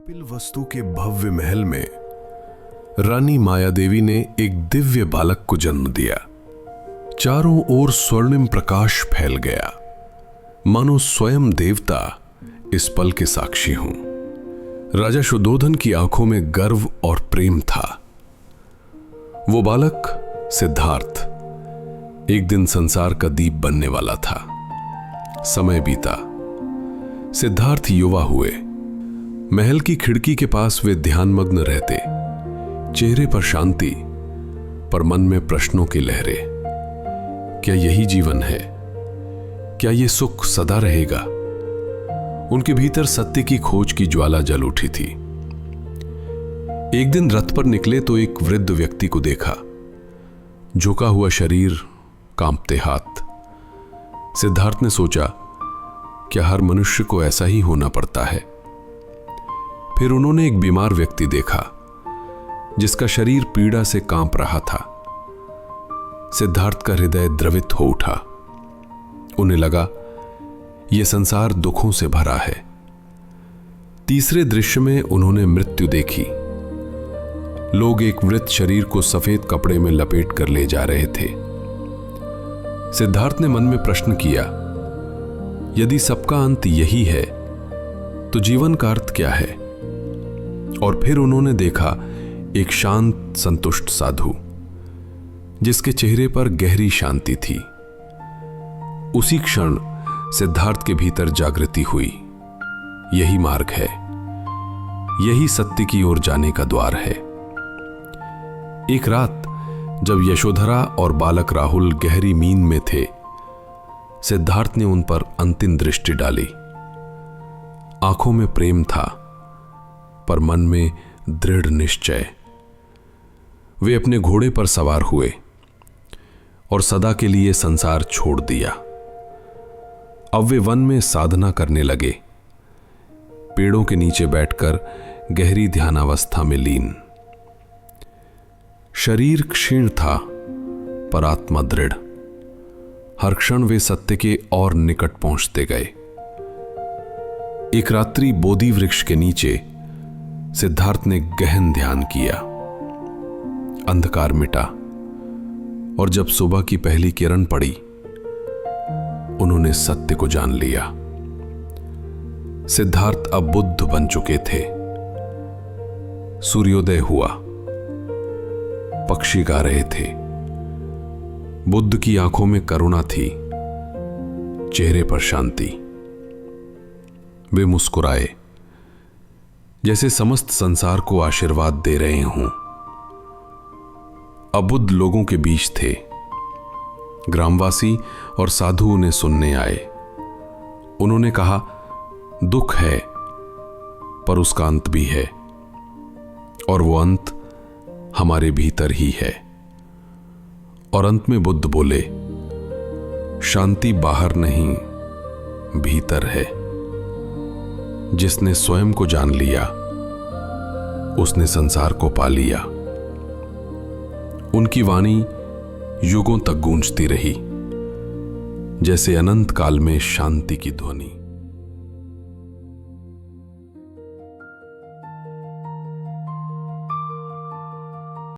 कपिलवस्तु के भव्य महल में रानी मायादेवी ने एक दिव्य बालक को जन्म दिया। चारों ओर स्वर्णिम प्रकाश फैल गया, मानो स्वयं देवता इस पल के साक्षी हों। राजा शुद्धोधन की आंखों में गर्व और प्रेम था। वो बालक सिद्धार्थ एक दिन संसार का दीप बनने वाला था। समय बीता, सिद्धार्थ युवा हुए। महल की खिड़की के पास वे ध्यानमग्न रहते, चेहरे पर शांति, पर मन में प्रश्नों की लहरें। क्या यही जीवन है? क्या ये सुख सदा रहेगा? उनके भीतर सत्य की खोज की ज्वाला जल उठी थी। एक दिन रथ पर निकले तो एक वृद्ध व्यक्ति को देखा, झुका हुआ शरीर, कांपते हाथ। सिद्धार्थ ने सोचा, क्या हर मनुष्य को ऐसा ही होना पड़ता है? फिर उन्होंने एक बीमार व्यक्ति देखा, जिसका शरीर पीड़ा से कांप रहा था। सिद्धार्थ का हृदय द्रवित हो उठा। उन्हें लगा, यह संसार दुखों से भरा है। तीसरे दृश्य में उन्होंने मृत्यु देखी। लोग एक मृत शरीर को सफेद कपड़े में लपेट कर ले जा रहे थे। सिद्धार्थ ने मन में प्रश्न किया, यदि सबका अंत यही है तो जीवन का अर्थ क्या है? और फिर उन्होंने देखा एक शांत संतुष्ट साधु, जिसके चेहरे पर गहरी शांति थी। उसी क्षण सिद्धार्थ के भीतर जागृति हुई। यही मार्ग है, यही सत्य की ओर जाने का द्वार है। एक रात जब यशोधरा और बालक राहुल गहरी नींद में थे, सिद्धार्थ ने उन पर अंतिम दृष्टि डाली। आंखों में प्रेम था, पर मन में दृढ़ निश्चय। वे अपने घोड़े पर सवार हुए और सदा के लिए संसार छोड़ दिया। अब वे वन में साधना करने लगे, पेड़ों के नीचे बैठकर गहरी ध्यानावस्था में लीन। शरीर क्षीण था, पर आत्मा दृढ़। हर क्षण वे सत्य के और निकट पहुंचते गए। एक रात्रि बोधि वृक्ष के नीचे सिद्धार्थ ने गहन ध्यान किया। अंधकार मिटा और जब सुबह की पहली किरण पड़ी, उन्होंने सत्य को जान लिया। सिद्धार्थ अब बुद्ध बन चुके थे। सूर्योदय हुआ, पक्षी गा रहे थे। बुद्ध की आंखों में करुणा थी, चेहरे पर शांति। वे मुस्कुराए, जैसे समस्त संसार को आशीर्वाद दे रहे हों। अबुद्ध लोगों के बीच थे। ग्रामवासी और साधु उन्हें सुनने आए। उन्होंने कहा, दुख है, पर उसका अंत भी है, और वो अंत हमारे भीतर ही है। और अंत में बुद्ध बोले, शांति बाहर नहीं, भीतर है। जिसने स्वयं को जान लिया, उसने संसार को पा लिया। उनकी वाणी युगों तक गूंजती रही, जैसे अनंत काल में शांति की ध्वनि।